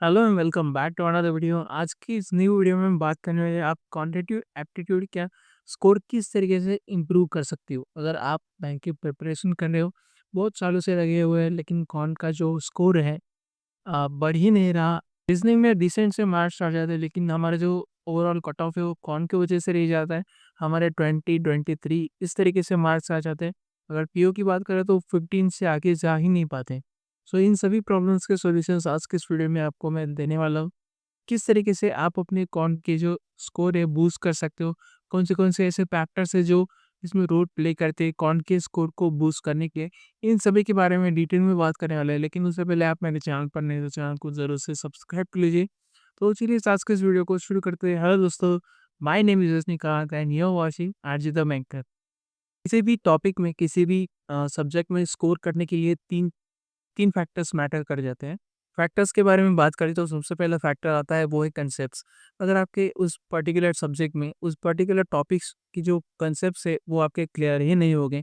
Hello and welcome back to another video. आज की इस न्यू वीडियो में हम बात करने वाले हैं आप क्वांटिटेटिव एप्टीट्यूड क्या स्कोर किस तरीके से इम्प्रूव कर सकती हो। अगर आप बैंक की प्रिपरेशन कर रहे हो, बहुत सालों से लगे हुए हैं, लेकिन कौन का जो स्कोर है बढ़ ही नहीं रहा। रीजनिंग में डिसेंट से मार्क्स आ जाते हैं, लेकिन हमारे जो ओवरऑल कट ऑफ है वो कौन की वजह से रह जाता है। हमारे 20 23 इस तरीके से मार्क्स आ जाते हैं। अगर पीओ की बात करें तो 15 से आगे जा ही नहीं पाते। सो इन सभी प्रॉब्लम्स के सॉल्यूशंस आज के इस वीडियो में आपको मैं देने वाला हूँ। किस तरीके से आप अपने कौन के जो स्कोर है बूस्ट कर सकते हो, कौन से ऐसे फैक्टर्स है जो इसमें रोल प्ले करते हैं कौन के स्कोर को बूस्ट करने के लिए, इन सभी के बारे में डिटेल में बात करने वाले हैं। लेकिन उससे पहले आप मेरे चैनल पर नए हो तो चैनल को ज़रूर से सब्सक्राइब कर लीजिए। तो चलिए आज के इस वीडियो को शुरू करते हैं। हेलो दोस्तों, my name is Rajinikanth and you are watching RG the banker. किसी भी टॉपिक में, किसी भी सब्जेक्ट में स्कोर करने के लिए तीन तीन फैक्टर्स मैटर कर जाते हैं। फैक्टर्स के बारे में बात करें तो सबसे पहला फैक्टर आता है, वो है कंसेप्ट्स। अगर आपके उस पर्टिकुलर सब्जेक्ट में, उस पर्टिकुलर टॉपिक्स की जो कंसेप्ट्स है वो आपके क्लियर ही नहीं होंगे,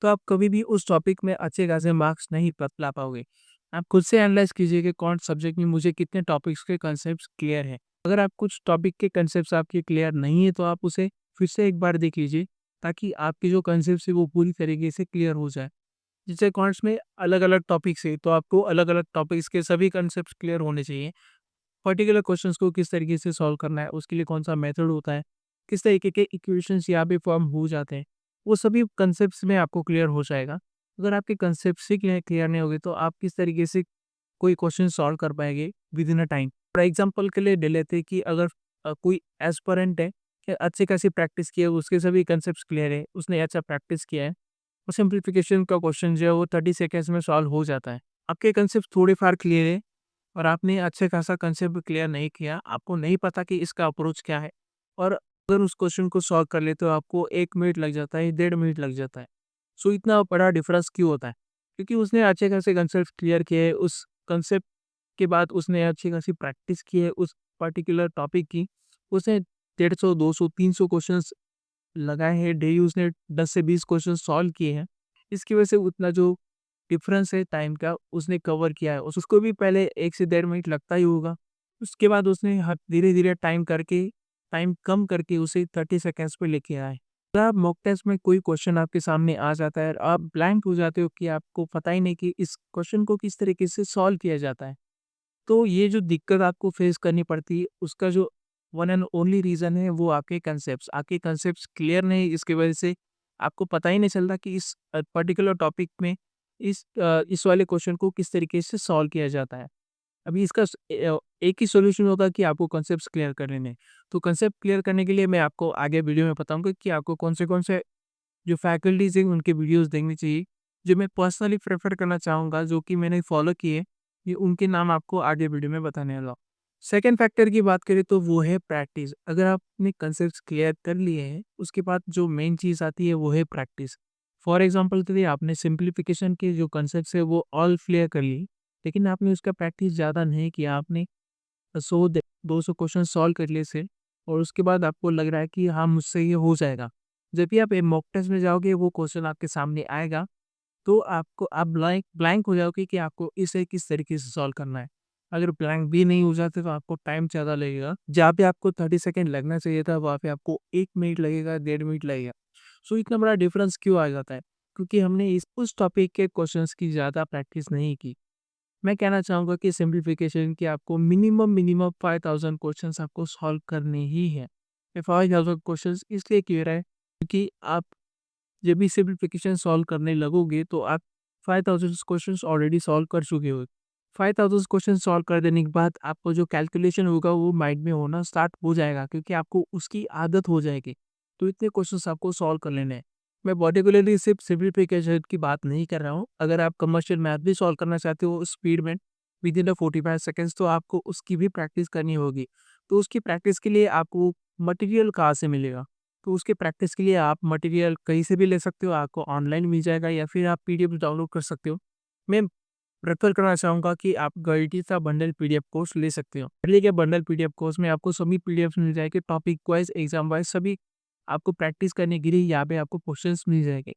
तो आप कभी भी उस टॉपिक में अच्छे खासे मार्क्स नहीं ला पाओगे। आप खुद से एनालाइज कीजिए कि कौन सब्जेक्ट में मुझे कितने टॉपिक्स के कंसेप्ट क्लियर है। अगर आप कुछ टॉपिक के कंसेप्ट आपके क्लियर नहीं है तो आप उसे फिर से एक बार देख लीजिए, ताकि आपके जो कंसेप्ट है वो पूरी तरीके से क्लियर हो जाए। जैसे कॉर्ड्स में अलग-अलग टॉपिक्स है, तो आपको अलग-अलग टॉपिक्स के सभी कॉन्सेप्ट्स क्लियर होने चाहिए। पर्टिकुलर क्वेश्चंस को किस तरीके से सॉल्व करना है, उसके लिए कौन-सा मेथड होता है, किस तरीके के इक्वेशंस यहाँ पे फॉर्म हो जाते हैं, वो सभी कॉन्सेप्ट्स में आपको क्लियर हो जाएगा। अगर आपके कॉन्सेप्ट्स ही क्लियर नहीं होंगे, तो आप किस तरीके से कोई क्वेश्चन सॉल्व कर पाएँगे within a time. For example के लिए ले लेते हैं कि अगर कोई एस्पिरेंट है, कि अच्छी खासी प्रैक्टिस की है, उसके सभी कॉन्सेप्ट्स क्लियर है, उसने अच्छा प्रैक्टिस किया है, और सिंप्लीफिकेशन का क्वेश्चन जो है वो 30 सेकंड्स में सॉल्व हो जाता है। आपके कंसेप्ट थोड़े फार क्लियर है और आपने अच्छे खासा कंसेप्ट क्लियर नहीं किया, आपको नहीं पता कि इसका अप्रोच क्या है, और अगर उस क्वेश्चन को सॉल्व कर ले तो आपको 1 मिनट लग जाता है, 1.5 मिनट लग जाता है। सो इतना बड़ा डिफरेंस क्यों होता है? क्योंकि उसने अच्छे खासे कंसेप्ट क्लियर किए, उस कंसेप्ट के बाद उसने अच्छी खासी प्रैक्टिस की है उस पर्टिकुलर टॉपिक की। उसने 150, 200, 300 क्वेश्चंस लगाए हैं, डेली उसने 10 से 20 क्वेश्चन सॉल्व किए हैं। इसकी वजह से उतना जो डिफरेंस है टाइम का उसने कवर किया है, और उसको भी पहले 1 से 1.5 मिनट लगता ही होगा। उसके बाद उसने ह धीरे-धीरे टाइम कम करके उसे 30 सेकंड्स पे लेके आए। अगर आप मॉक टेस्ट में कोई क्वेश्चन आपके सामने आ जाता है और आप ब्लैंक हो जाते हो कि आपको पता ही नहीं कि इस क्वेश्चन को किस तरीके से सॉल्व किया जाता है। तो ये जो दिक्कत आपको फेस करनी पड़ती है, उसका जो वन एंड ओनली रीज़न है वो आपके कंसेप्ट्स क्लियर नहीं, इसकी वजह से आपको पता ही नहीं चलता कि इस पर्टिकुलर टॉपिक में इस वाले क्वेश्चन को किस तरीके से सॉल्व किया जाता है। अभी इसका एक ही सॉल्यूशन होगा कि आपको कॉन्सेप्ट्स क्लियर कर लेने हैं। तो कॉन्सेप्ट क्लियर करने के लिए मैं आपको आगे वीडियो में बताऊँगा कि आपको कौन से जो फैकल्टीज़ हैं उनके वीडियोज़ देखनी चाहिए, जो मैं पर्सनली प्रेफ़र करना चाहूँगा, जो कि मैंने फ़ॉलो किए, ये उनके नाम आपको आगे वीडियो में बताने वाला हूँ। सेकंड फैक्टर की बात करें तो वो है प्रैक्टिस। अगर आपने कंसेप्ट्स क्लियर कर लिए हैं, उसके बाद जो मेन चीज़ आती है वो है प्रैक्टिस। फॉर एग्ज़ाम्पल के लिए आपने सिम्प्लिफ़िकेशन के जो कंसेप्ट्स है वो ऑल क्लियर कर लिए, लेकिन आपने उसका प्रैक्टिस ज़्यादा नहीं किया। आपने 100 द 200 क्वेश्चन सॉल्व कर लिए थे, और उसके बाद आपको लग रहा है कि हाँ, मुझसे ये हो जाएगा। जब भी आप मॉक टेस्ट में जाओगे, वो क्वेश्चन आपके सामने आएगा, तो आप ब्लैंक ब्लैंक हो जाओगे कि आपको इसे किस तरीके से सॉल्व करना है। अगर ब्लैंक भी नहीं हो जाते तो आपको टाइम ज़्यादा लगेगा। जहाँ पे आपको 30 सेकंड लगना चाहिए था, वहाँ पे आपको 1 मिनट लगेगा, 1.5 मिनट लगेगा। सो इतना बड़ा डिफरेंस क्यों आ जाता है? क्योंकि हमने इस उस टॉपिक के क्वेश्चंस की ज़्यादा प्रैक्टिस नहीं की। मैं कहना चाहूँगा कि सिम्प्लीफिकेशन की आपको मिनिमम 5000 क्वेश्चंस आपको सॉल्व करने ही हैं। ये 5000 क्वेश्चंस इसलिए क्लियर है क्योंकि आप जब भी सिम्प्लीफिकेशन सॉल्व करने लगोगे तो आप 5000 क्वेश्चंस ऑलरेडी सॉल्व कर चुके हो। 5000 क्वेश्चन सॉल्व कर देने के बाद आपको जो कैलकुलेशन होगा वो माइंड में होना स्टार्ट हो जाएगा, क्योंकि आपको उसकी आदत हो जाएगी। तो इतने क्वेश्चंस आपको सॉल्व कर लेने हैं। मैं पर्टिकुलरली सिर्फ सिम्प्लीफिकेशन की बात नहीं कर रहा हूँ। अगर आप कमर्शियल मैथ भी सॉल्व करना चाहते हो स्पीड में विदिन 45 सेकेंड्स, तो आपको उसकी भी प्रैक्टिस करनी होगी। तो उसकी प्रैक्टिस के लिए आपको मटेरियल कहाँ से मिलेगा? तो उसके प्रैक्टिस के लिए आप मटेरियल कहीं से भी ले सकते हो, आपको ऑनलाइन मिल जाएगा या फिर आप पीडीएफ डाउनलोड कर सकते हो। मैं प्रेफ़र करना चाहूँगा कि आप गईडी का बंडल पीडीएफ कोर्स ले सकते हो। पहले के बंडल पीडीएफ कोर्स में आपको सभी पीडीएफ्स मिल जाएँगे, टॉपिक वाइज़, एग्ज़ाम वाइज़ सभी आपको प्रैक्टिस करने के लिए यहाँ पे आपको क्वेश्चंस मिल जाएँगे।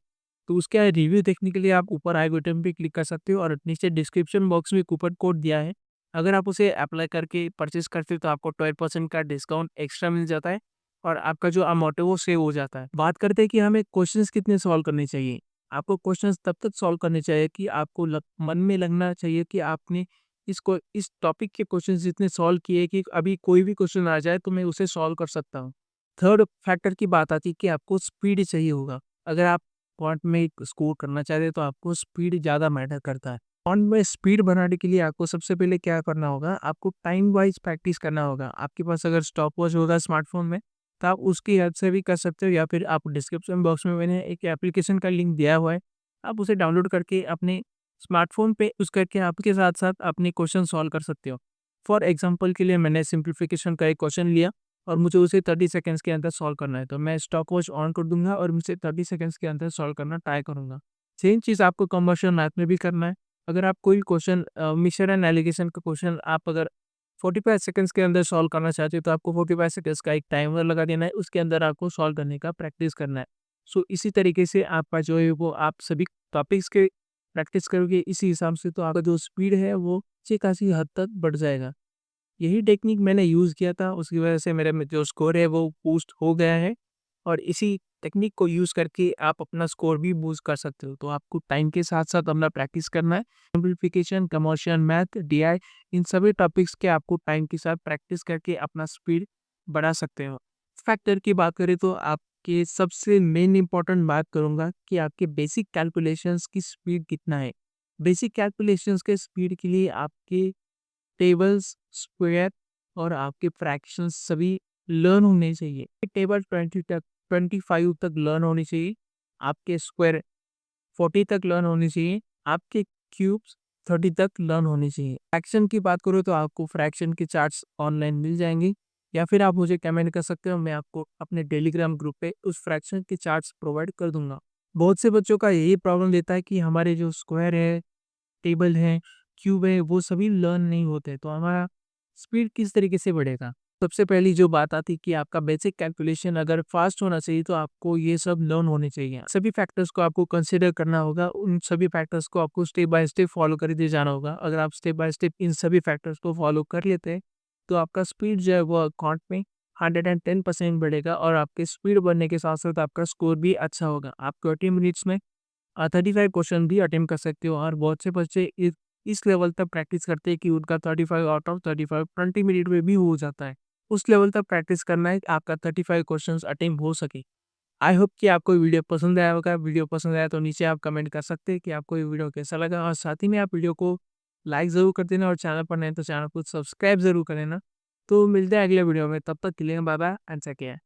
तो उसका रिव्यू देखने के लिए आप ऊपर आई बटन पे क्लिक कर सकते हो, और नीचे डिस्क्रिप्शन बॉक्स में कूपन कोड दिया है, अगर आप उसे अप्लाई करके परचेज़ करते हो तो आपको 12% का डिस्काउंट एक्स्ट्रा मिल जाता है और आपका जो अमाउंट है वो सेव हो जाता है। बात करते हैं कि हमें क्वेश्चंस कितने सॉल्व करने चाहिए। आपको क्वेश्चंस तब तक सॉल्व करने चाहिए कि आपको मन में लगना चाहिए कि आपने इस टॉपिक के क्वेश्चंस जितने सॉल्व किए कि अभी कोई भी क्वेश्चन आ जाए तो मैं उसे सॉल्व कर सकता हूँ। थर्ड फैक्टर की बात आती है कि आपको स्पीड चाहिए होगा। अगर आप क्वांट में स्कोर करना चाहते हैं तो आपको स्पीड ज़्यादा मैटर करता है। क्वांट में स्पीड बनाने के लिए आपको सबसे पहले क्या करना होगा, आपको टाइम वाइज प्रैक्टिस करना होगा। आपके पास अगर स्टॉप वॉच होगा स्मार्टफोन में तो आप उसकी हेल्प से भी कर सकते हो, या फिर आप डिस्क्रिप्शन बॉक्स में मैंने एक एप्लीकेशन का लिंक दिया हुआ है, आप उसे डाउनलोड करके अपने स्मार्टफोन पे यूज़ करके आपके साथ साथ अपने क्वेश्चन सॉल्व कर सकते हो। फॉर एग्जाम्पल के लिए मैंने सिंप्लीफिकेशन का एक क्वेश्चन लिया और मुझे उसे 30 सेकंड्स के अंदर सॉल्व करना है, तो मैं स्टॉप वॉच ऑन कर दूंगा और मुझे 30 सेकंड्स के अंदर सॉल्व करना ट्राई करूंगा। सेम चीज़ आपको कमर्शियल मैथ में भी करना है। अगर आप कोई क्वेश्चन मिक्सचर एंड एलिगेशन का क्वेश्चन आप अगर 45 सेकंड्स के अंदर सॉल्व करना चाहते हो तो आपको 45 सेकंड्स का एक टाइमर लगा देना है, उसके अंदर आपको सॉल्व करने का प्रैक्टिस करना है। सो इसी तरीके से आपका जो है वो आप सभी टॉपिक्स के प्रैक्टिस करोगे इसी हिसाब से, तो आपका जो स्पीड है वो अच्छी खासी हद तक बढ़ जाएगा। यही टेक्निक मैंने यूज़ किया था, उसकी वजह से मेरे में जो स्कोर है वो बूस्ट हो गया है और इसी टेक्निक को यूज़ करके आप अपना स्कोर भी बूस्ट कर सकते हो। तो आपको टाइम के साथ-साथ अपना प्रैक्टिस करना है। सिम्प्लिफिकेशन, कमर्शियल मैथ, डीआई, इन सभी टॉपिक्स के आपको टाइम के साथ प्रैक्टिस करके अपना स्पीड बढ़ा सकते हो। फैक्टर की बात करें तो आपके सबसे मेन इम्पोर्टेंट बात करूँगा कि आपके बेसिक कैलकुलेशंस की स्पीड कितना है। बेसिक कैलकुलेशंस के स्पीड के लिए आपके टेबल्स, स्क्वायर और आपके फ्रैक्शंस सभी लर्न होने चाहिए। टेबल 20 तक 25 तक लर्न होनी चाहिए, आपके स्क्वायर 40 तक लर्न होनी चाहिए, आपके क्यूब्स 30 तक लर्न होनी चाहिए। फ्रैक्शन की बात करूँ तो आपको फ्रैक्शन के चार्ट्स ऑनलाइन मिल जाएंगे या फिर आप मुझे कमेंट कर सकते हो, मैं आपको अपने टेलीग्राम ग्रुप पे उस फ्रैक्शन के चार्ट्स प्रोवाइड कर दूंगा। बहुत से बच्चों का यही प्रॉब्लम रहता है कि हमारे जो स्क्वायर है, टेबल है, क्यूब है, वो सभी लर्न नहीं होते, तो हमारा स्पीड किस तरीके से बढ़ेगा? सबसे पहली जो बात आती है कि आपका बेसिक कैलकुलेशन अगर फास्ट होना चाहिए तो आपको ये सब लर्न होने चाहिए। सभी फैक्टर्स को आपको कंसीडर करना होगा, उन सभी फैक्टर्स को आपको स्टेप बाय स्टेप फॉलो करते जाना होगा। अगर आप स्टेप बाय स्टेप इन सभी फैक्टर्स को फॉलो कर लेते हैं, तो आपका स्पीड जो है वो अकाउंट में 110% बढ़ेगा और आपके स्पीड बढ़ने के साथ-साथ आपका स्कोर भी अच्छा होगा। आप 20 मिनट्स में 35 क्वेश्चन भी अटेम्प्ट कर सकते हो और बहुत से बच्चे इस लेवल तक प्रैक्टिस करते हैं कि उनका 35 आउट ऑफ 35 20 मिनट में भी हो जाता है। उस लेवल तक प्रैक्टिस करना है कि आपका 35 क्वेश्चंस अटेम्प्ट हो सके। आई होप कि आपको वीडियो पसंद आया होगा। वीडियो पसंद आया तो नीचे आप कमेंट कर सकते हैं कि आपको ये वीडियो कैसा लगा और साथ ही में आप वीडियो को लाइक ज़रूर कर देना और चैनल पर नए हैं तो चैनल को सब्सक्राइब ज़रूर कर लेना। तो मिलते हैं अगले वीडियो में, तब तक के लिए bye bye and take care.